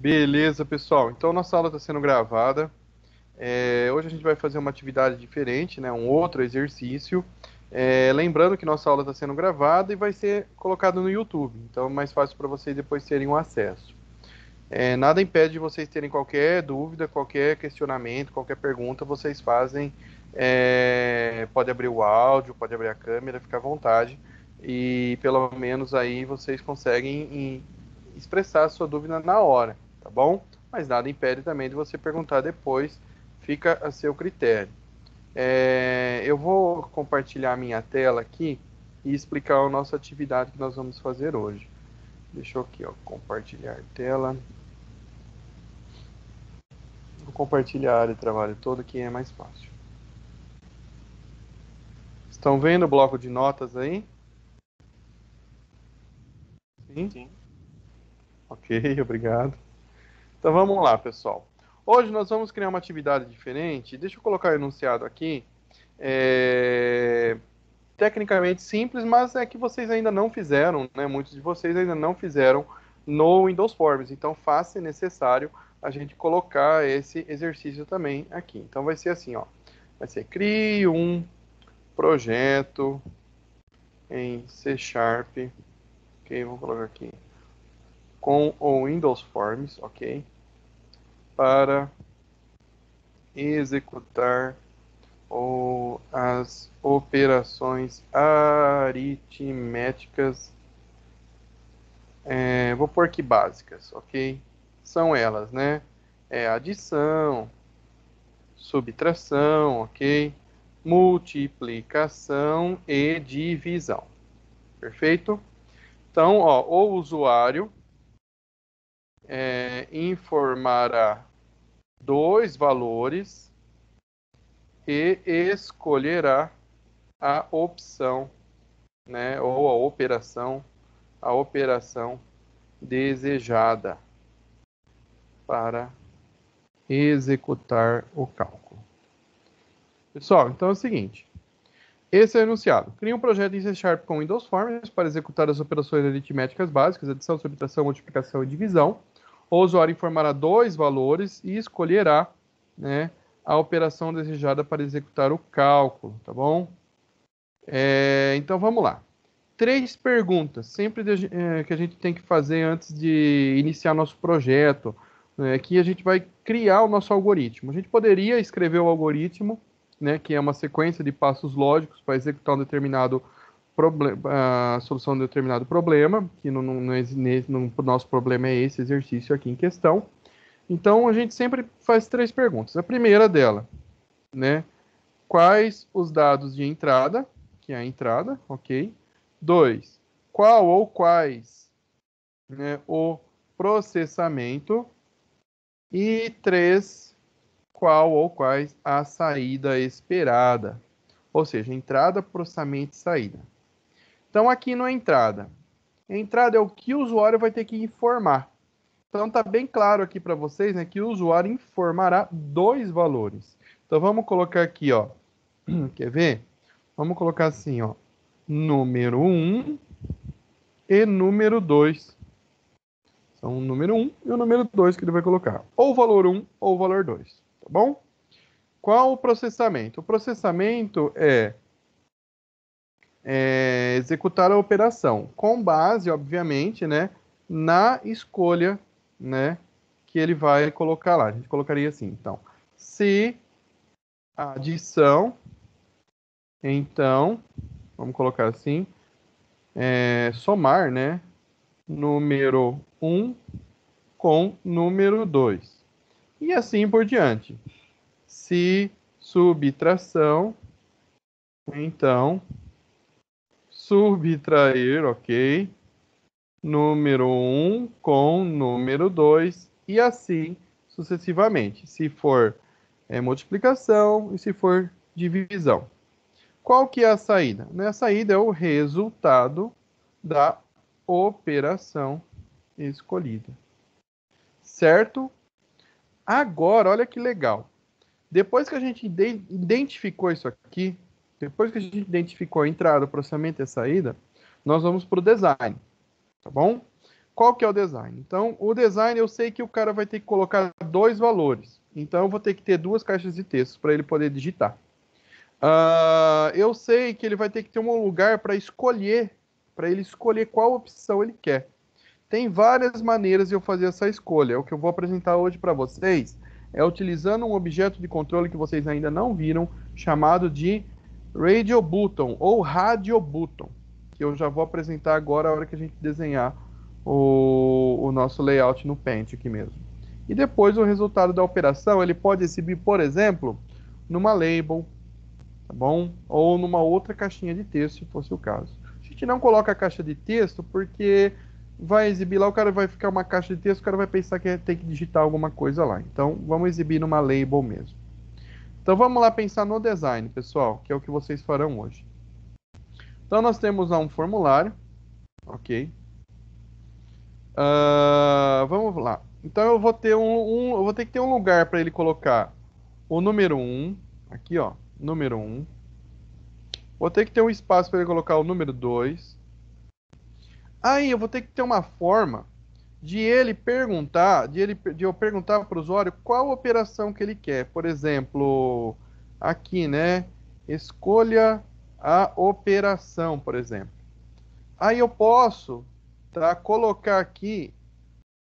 Beleza, pessoal. Então, nossa aula está sendo gravada. Hoje a gente vai fazer uma atividade diferente, né? Um outro exercício. Lembrando que nossa aula está sendo gravada e vai ser colocada no YouTube. Então, é mais fácil para vocês depois terem um acesso. Nada impede de vocês terem qualquer dúvida, qualquer questionamento, qualquer pergunta, vocês fazem. Pode abrir o áudio, pode abrir a câmera, fica à vontade. E pelo menos aí vocês conseguem expressar a sua dúvida na hora, tá bom? Mas nada impede também de você perguntar depois, fica a seu critério. Eu vou compartilhar a minha tela aqui e explicar a nossa atividade que nós vamos fazer hoje. Deixa eu aqui, ó, compartilhar tela. Vou compartilhar a área de trabalho toda, que é mais fácil. Estão vendo o bloco de notas aí? Sim? Sim. Ok, obrigado. Então vamos lá, pessoal. Hoje nós vamos criar uma atividade diferente. Deixa eu colocar o enunciado aqui. Tecnicamente simples, mas é que vocês ainda não fizeram, né? Muitos de vocês ainda não fizeram no Windows Forms. Então faz se necessário a gente colocar esse exercício também aqui. Então vai ser assim, ó. Vai ser crie um projeto em C Sharp. Ok, vou colocar aqui. Com o Windows Forms, ok? Para executar as operações aritméticas, vou pôr aqui básicas, ok? São elas, né? Adição, subtração, ok? Multiplicação e divisão. Perfeito? Então, ó, o usuário informará dois valores e escolherá a opção, né, ou a operação desejada para executar o cálculo. Pessoal, então é o seguinte. Esse é o enunciado. Crie um projeto em C Sharp com Windows Forms para executar as operações aritméticas básicas, adição, subtração, multiplicação e divisão. O usuário informará dois valores e escolherá, né, a operação desejada para executar o cálculo, tá bom? Então vamos lá. 3 perguntas, sempre que a gente tem que fazer antes de iniciar nosso projeto, que a gente vai criar o nosso algoritmo. A gente poderia escrever o algoritmo, né, que é uma sequência de passos lógicos para executar um determinado problema, a solução de um determinado problema, que no nosso problema é esse exercício aqui em questão. Então a gente sempre faz 3 perguntas. A primeira dela, né, quais os dados de entrada, que é a entrada, ok? 2. Qual ou quais, né, o processamento. E 3. Qual ou quais a saída esperada. Ou seja, entrada, processamento e saída. Então, aqui na entrada. A entrada é o que o usuário vai ter que informar. Então, está bem claro aqui para vocês, né, que o usuário informará dois valores. Então, vamos colocar aqui, ó. Quer ver? Vamos colocar assim, ó. Número 1 e número 2. São o número 1 e o número 2 que ele vai colocar. Ou o valor 1 ou o valor 2. Tá bom? Qual o processamento? O processamento é executar a operação com base, obviamente, né, na escolha, né, que ele vai colocar lá. A gente colocaria assim, então, se a adição, então, vamos colocar assim, somar, né, número 1 com número 2. E assim por diante. Se subtração, então, subtrair, ok, número 1 com número 2 e assim sucessivamente, se for multiplicação e se for divisão. Qual que é a saída? A saída é o resultado da operação escolhida. Certo? Agora, olha que legal. Depois que a gente identificou isso aqui, depois que a gente identificou a entrada, o processamento e a saída, nós vamos para o design, tá bom? qual que é o design? Então, o design eu sei que o cara vai ter que colocar 2 valores. Então, eu vou ter que ter 2 caixas de texto para ele poder digitar. Eu sei que ele vai ter que ter um lugar para ele escolher qual opção ele quer. Tem várias maneiras de eu fazer essa escolha. O que eu vou apresentar hoje para vocês é utilizando um objeto de controle que vocês ainda não viram, chamado de Radio Button ou Radio Button, que eu já vou apresentar agora a hora que a gente desenhar o nosso layout no Paint aqui mesmo. E depois o resultado da operação ele pode exibir, por exemplo, numa label, tá bom? Ou numa outra caixinha de texto, se fosse o caso. A gente não coloca a caixa de texto porque vai exibir lá, o cara vai ficar uma caixa de texto, o cara vai pensar que tem que digitar alguma coisa lá. Então, vamos exibir numa label mesmo. Então, vamos lá pensar no design, pessoal, que é o que vocês farão hoje. Então, nós temos lá um formulário, ok? Vamos lá. Então, eu vou ter eu vou ter que ter um lugar para ele colocar o número 1, aqui, ó, número 1. Vou ter que ter um espaço para ele colocar o número 2. Aí eu vou ter que ter uma forma de ele perguntar, de eu perguntar para o usuário qual operação que ele quer. Por exemplo, aqui, né? Escolha a operação, por exemplo. Aí eu posso, tá, colocar aqui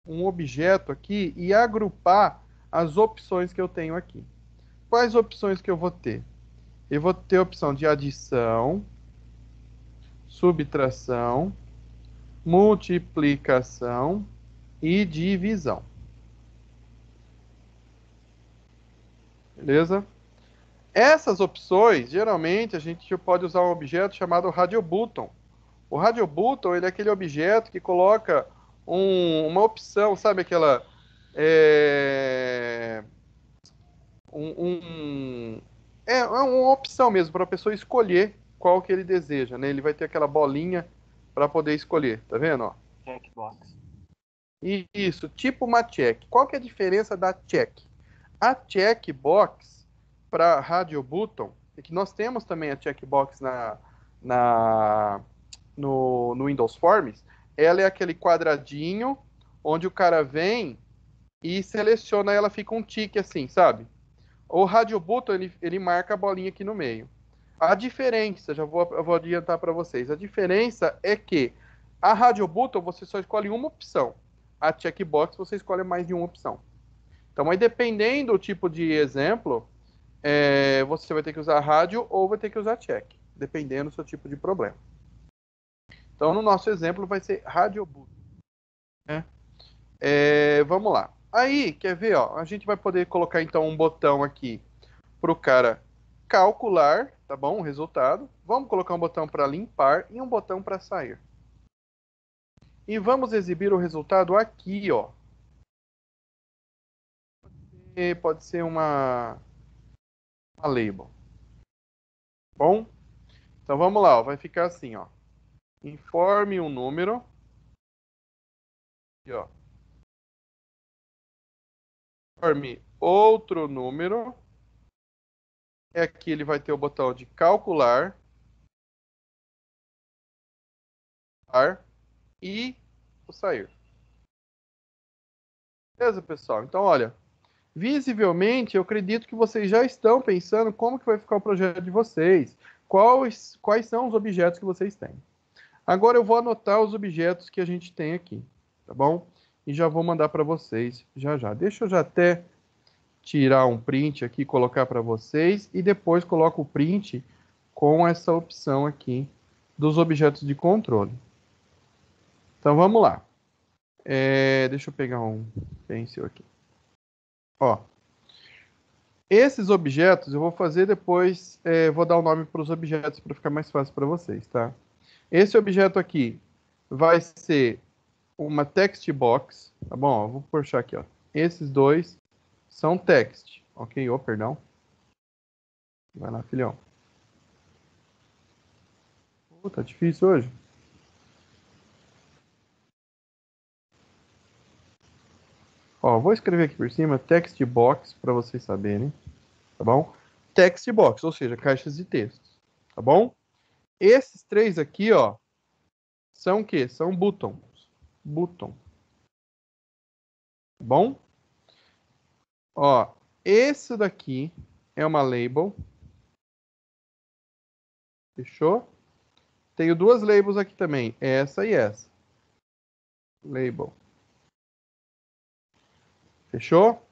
um objeto aqui e agrupar as opções que eu tenho aqui. Quais opções que eu vou ter? Eu vou ter a opção de adição, subtração, multiplicação e divisão. Beleza? Essas opções, geralmente, a gente pode usar um objeto chamado Radio Button. O Radio Button, ele é aquele objeto que coloca uma opção, sabe aquela... É, é uma opção mesmo para a pessoa escolher qual que ele deseja, né? Ele vai ter aquela bolinha para poder escolher, tá vendo? Ó? Checkbox. Isso, tipo uma check. Qual que é a diferença da check? A checkbox para Radio Button, é que nós temos também a checkbox no Windows Forms, ela é aquele quadradinho onde o cara vem e seleciona, ela fica um tique assim, sabe? O Radio Button, ele marca a bolinha aqui no meio. A diferença, eu vou adiantar para vocês, a diferença é que a Radio Button você só escolhe uma opção. A checkbox você escolhe mais de uma opção. Então, aí dependendo do tipo de exemplo, você vai ter que usar rádio ou vai ter que usar check, dependendo do seu tipo de problema. Então, no nosso exemplo, vai ser Radio Button. Né? Vamos lá. Aí, quer ver? Ó, a gente vai poder colocar, então, um botão aqui para o cara calcular, tá bom? O resultado. Vamos colocar um botão para limpar e um botão para sair. E vamos exibir o resultado aqui, ó. Pode ser uma label. Bom? Então vamos lá, ó. Vai ficar assim, ó. Informe um número. Aqui, ó. Informe outro número. Aqui ele vai ter o botão de calcular. E o sair. Beleza, pessoal? Então, olha. Visivelmente, eu acredito que vocês já estão pensando como que vai ficar o projeto de vocês. Quais são os objetos que vocês têm. Agora eu vou anotar os objetos que a gente tem aqui, tá bom? E já vou mandar para vocês já já. Deixa eu já até tirar um print aqui, colocar para vocês e depois coloco o print com essa opção aqui dos objetos de controle. Então vamos lá. Deixa eu pegar um pencil aqui. Ó. Esses objetos eu vou fazer depois, vou dar o nome para os objetos para ficar mais fácil para vocês, tá? Esse objeto aqui vai ser uma text box, tá bom? Eu vou puxar aqui, ó. Esses dois são text, ok? Oh, perdão. Vai lá, filhão. Tá difícil hoje. Ó, vou escrever aqui por cima text box para vocês saberem, tá bom? Text box, ou seja, caixas de texto, tá bom? Esses três aqui, ó, são o quê? São buttons. button. Bom? Ó, esse daqui é uma label. Fechou? Tenho duas labels aqui também, essa e essa. Label. Fechou?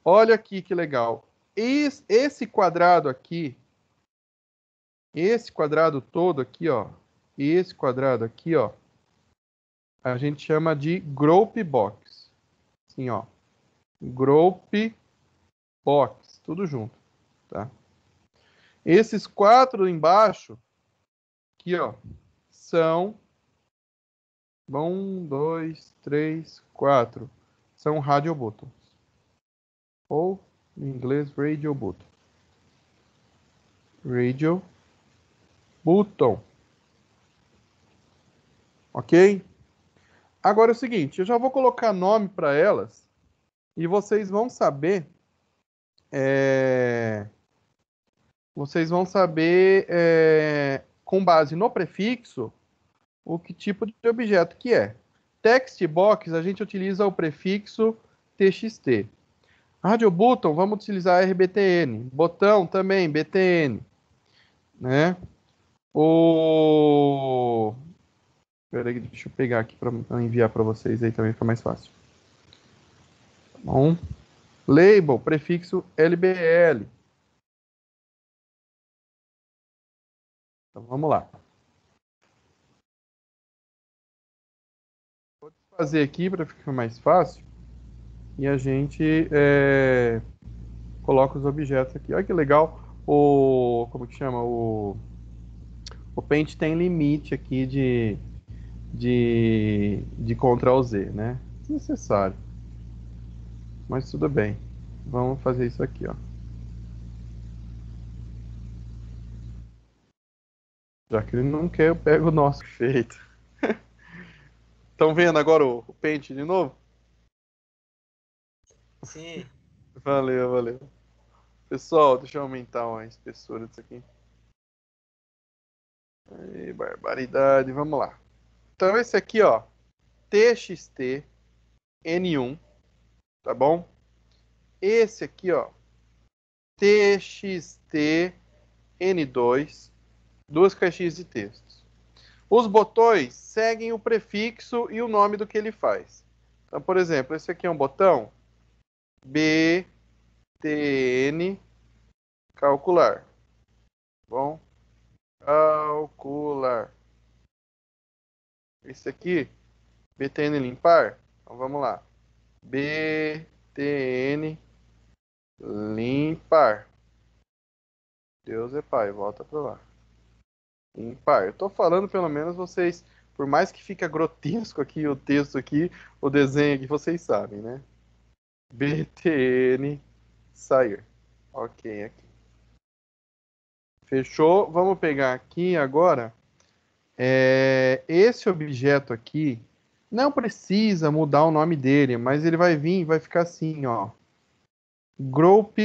Olha aqui que legal. Esse quadrado aqui, esse quadrado todo aqui, ó, esse quadrado aqui, ó, a gente chama de group box. Assim, ó. Group box, tudo junto, tá? Esses quatro embaixo, aqui, ó, são 1, 2, 3, 4. São radio buttons. Ou, em inglês, radio button. Radio button. Ok? Agora é o seguinte, eu já vou colocar nome para elas e vocês vão saber, com base no prefixo, o que tipo de objeto que é. Text box, a gente utiliza o prefixo txt. Radio button, vamos utilizar RBTN. Botão também, BTN. Né? Peraí, deixa eu pegar aqui para enviar para vocês aí também, fica mais fácil. Tá bom? Label, prefixo LBL. Então vamos lá. Vou fazer aqui para ficar mais fácil. E a gente coloca os objetos aqui. Olha que legal. Como que chama? O Paint tem limite aqui de Ctrl Z, né? Desnecessário. Mas tudo bem. Vamos fazer isso aqui, ó. Já que ele não quer, eu pego o nosso feito. Estão vendo agora o Paint de novo? Sim. Valeu, valeu. Pessoal, deixa eu aumentar a espessura disso aqui. Aí, barbaridade, vamos lá. Então esse aqui, ó, TXT N1, tá bom? Esse aqui, ó, TXT N2, duas caixinhas de textos. Os botões seguem o prefixo e o nome do que ele faz. Então, por exemplo, esse aqui é um botão BTN calcular. Bom, calcular. Esse aqui, BTN limpar. Então vamos lá. BTN limpar. Deus é pai, volta para lá. Limpar. Eu tô falando, pelo menos vocês, por mais que fica grotesco aqui o texto aqui, o desenho aqui, vocês sabem, né? BTN sair. Ok, aqui. Fechou? Vamos pegar aqui agora. Esse objeto aqui não precisa mudar o nome dele, mas ele vai vir, vai ficar assim, ó. Group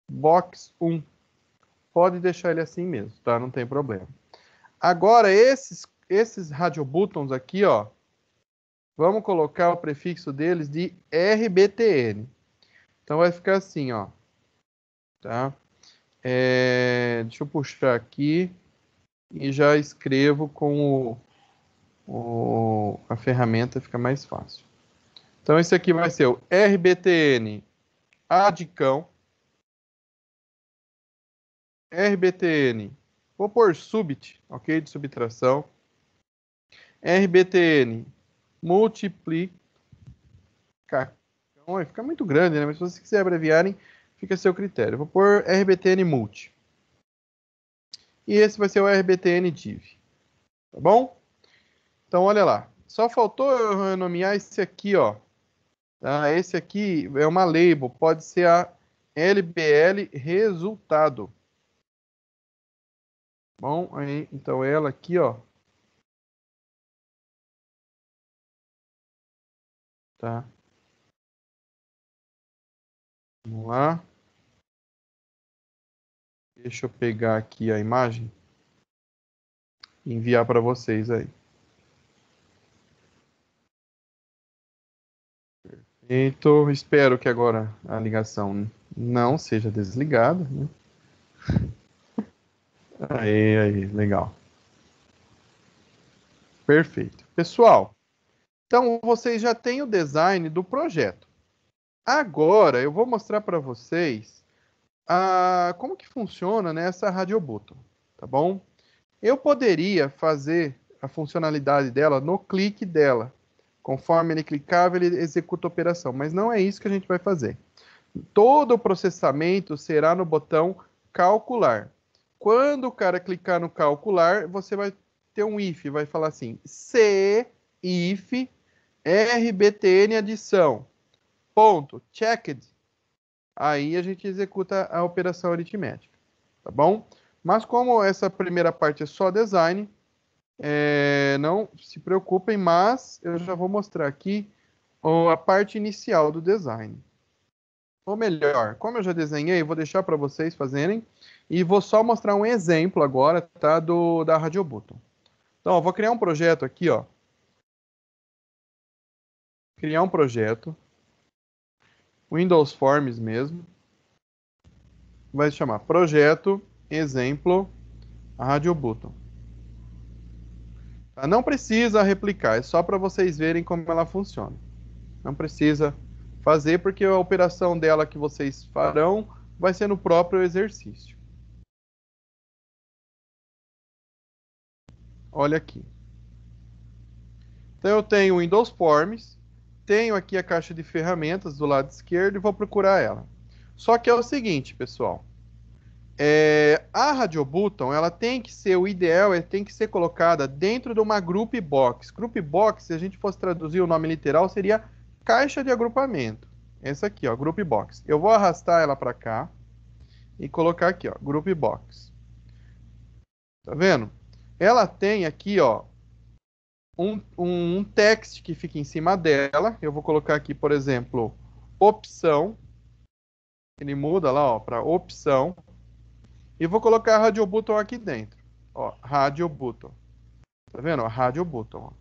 Box 1. Pode deixar ele assim mesmo, tá? Não tem problema. Agora, esses radio buttons aqui, ó, vamos colocar o prefixo deles de RBTN. Então vai ficar assim, ó. Tá? Deixa eu puxar aqui e já escrevo com a ferramenta, fica mais fácil. Então esse aqui vai ser o RBTN adicão. RBTN, vou pôr subit, ok? De subtração. RBTN multiplicação. Fica muito grande, né? Mas se você quiser abreviarem, fica a seu critério. Vou pôr RBTN multi. E esse vai ser o RBTN div. Tá bom? Então, olha lá. Só faltou eu renomear esse aqui, ó. Tá? Esse aqui é uma label. Pode ser a LBL resultado. Bom, aí, então ela aqui, ó. Tá? Vamos lá. Deixa eu pegar aqui a imagem. E enviar para vocês aí. Então, espero que agora a ligação não seja desligada, né? Aí, legal. Perfeito. Pessoal, então vocês já têm o design do projeto. Agora eu vou mostrar para vocês como que funciona, né, essa Radio Button, tá bom? Eu poderia fazer a funcionalidade dela no clique dela. Conforme ele clicava, ele executa a operação, mas não é isso que a gente vai fazer. Todo o processamento será no botão calcular. Quando o cara clicar no calcular, você vai ter um if, vai falar assim, se if rbtn adição, ponto, checked. Aí a gente executa a operação aritmética, tá bom? Mas como essa primeira parte é só design, não se preocupem, mas eu já vou mostrar aqui a parte inicial do design. Ou melhor, como eu já desenhei, vou deixar para vocês fazerem e vou só mostrar um exemplo agora, tá, da Radio Button. Então, eu vou criar um projeto aqui, ó. Criar um projeto. Windows Forms mesmo. Vai se chamar Projeto Exemplo Radio Button. Tá? Não precisa replicar, é só para vocês verem como ela funciona. Não precisa fazer, porque a operação dela que vocês farão vai ser no próprio exercício. Olha aqui. Então eu tenho o Windows Forms, tenho aqui a caixa de ferramentas do lado esquerdo e vou procurar ela. Só que é o seguinte, pessoal. A Radio Button, ela tem que ser, o ideal é tem que ser colocada dentro de uma Group Box. Group Box, se a gente fosse traduzir o nome literal, seria caixa de agrupamento. Essa aqui, ó, Group Box. Eu vou arrastar ela para cá e colocar aqui, ó, Group Box. Tá vendo? Ela tem aqui, ó, um text que fica em cima dela. Eu vou colocar aqui, por exemplo, opção. Ele muda lá, ó, para opção. E vou colocar a Radio Button aqui dentro. Ó, Radio Button. Tá vendo? Ó, Radio Button. Ó.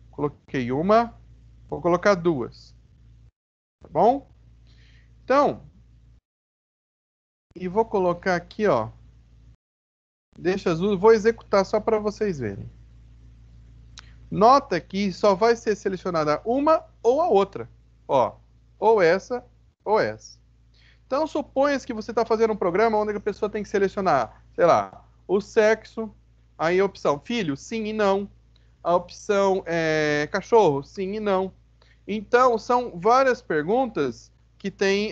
Coloquei uma. Vou colocar duas. Tá bom? Então, e vou colocar aqui, ó. Deixa azul. Vou executar só para vocês verem. Nota que só vai ser selecionada uma ou a outra. Ó, ou essa ou essa. Então, suponha que você está fazendo um programa onde a pessoa tem que selecionar, sei lá, o sexo, aí a opção filho, sim e não. A opção cachorro, sim e não. Então, são várias perguntas que tem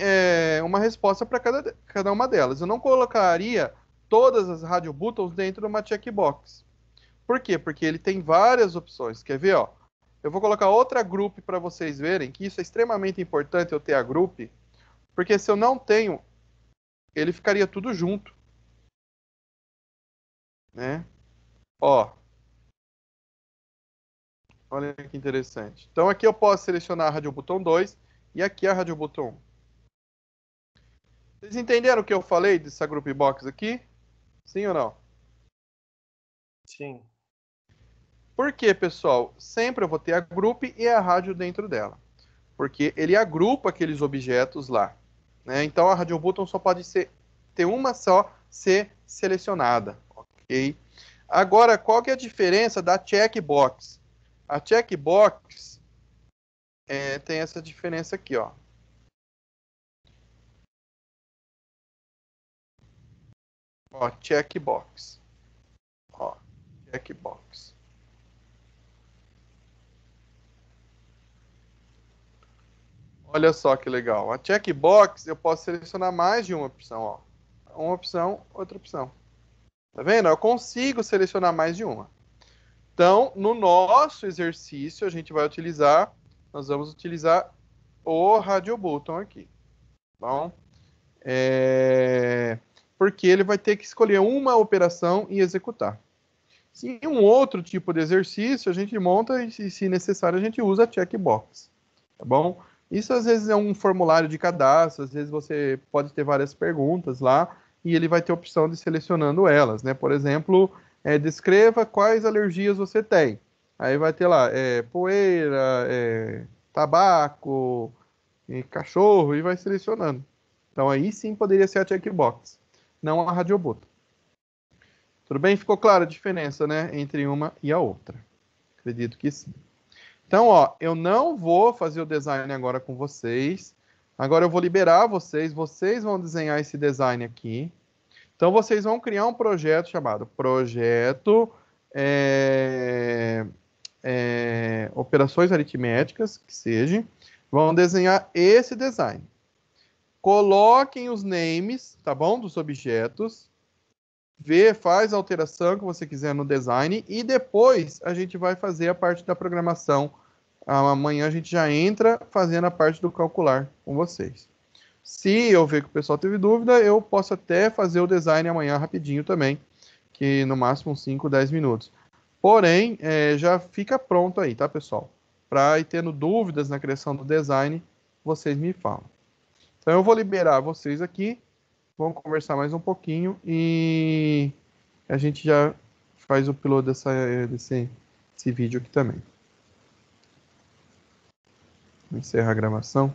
uma resposta para cada uma delas. Eu não colocaria todas as Radio Buttons dentro de uma checkbox. Por quê? Porque ele tem várias opções. Quer ver? Ó? Eu vou colocar outra group para vocês verem, que isso é extremamente importante eu ter a group, porque se eu não tenho, ele ficaria tudo junto. Né? Ó. Olha que interessante. Então aqui eu posso selecionar a Radio Button 2 e aqui a Radio Button 1. Vocês entenderam o que eu falei dessa group box aqui? Sim ou não? Sim. Por quê, pessoal? Sempre eu vou ter a group e a rádio dentro dela. Porque ele agrupa aqueles objetos lá. Né? Então a Radio Button só pode ter uma só ser selecionada. Ok? Agora, qual que é a diferença da checkbox? A checkbox tem essa diferença aqui, ó. Ó, checkbox. Ó, checkbox. Olha só que legal. A checkbox eu posso selecionar mais de uma opção, ó. Uma opção, outra opção. Tá vendo? Eu consigo selecionar mais de uma. Então, no nosso exercício, a gente vai utilizar, nós vamos utilizar o Radio Button aqui. Bom? Porque ele vai ter que escolher uma operação e executar. Se um outro tipo de exercício, a gente monta e, se necessário, a gente usa a checkbox. Tá bom? Isso às vezes é um formulário de cadastro, às vezes você pode ter várias perguntas lá e ele vai ter a opção de selecionando elas, né? Por exemplo, descreva quais alergias você tem. Aí vai ter lá, poeira, tabaco, e cachorro, e vai selecionando. Então aí sim poderia ser a checkbox, não a radiobota. Tudo bem? Ficou clara a diferença, né, entre uma e a outra? Acredito que sim. Então, ó, eu não vou fazer o design agora com vocês. Agora eu vou liberar vocês. Vocês vão desenhar esse design aqui. Então, vocês vão criar um projeto chamado Projeto Operações Aritméticas, que seja. Vão desenhar esse design. Coloquem os names, tá bom? Dos objetos. Faz a alteração que você quiser no design. E depois a gente vai fazer a parte da programação. Amanhã a gente já entra fazendo a parte do calcular com vocês. Se eu ver que o pessoal teve dúvida, eu posso até fazer o design amanhã rapidinho também, que no máximo 5, 10 minutos. Porém, já fica pronto aí, tá, pessoal? Para ir tendo dúvidas na criação do design, vocês me falam. Então eu vou liberar vocês aqui, vamos conversar mais um pouquinho e a gente já faz o piloto desse vídeo aqui também. Vou encerrar a gravação.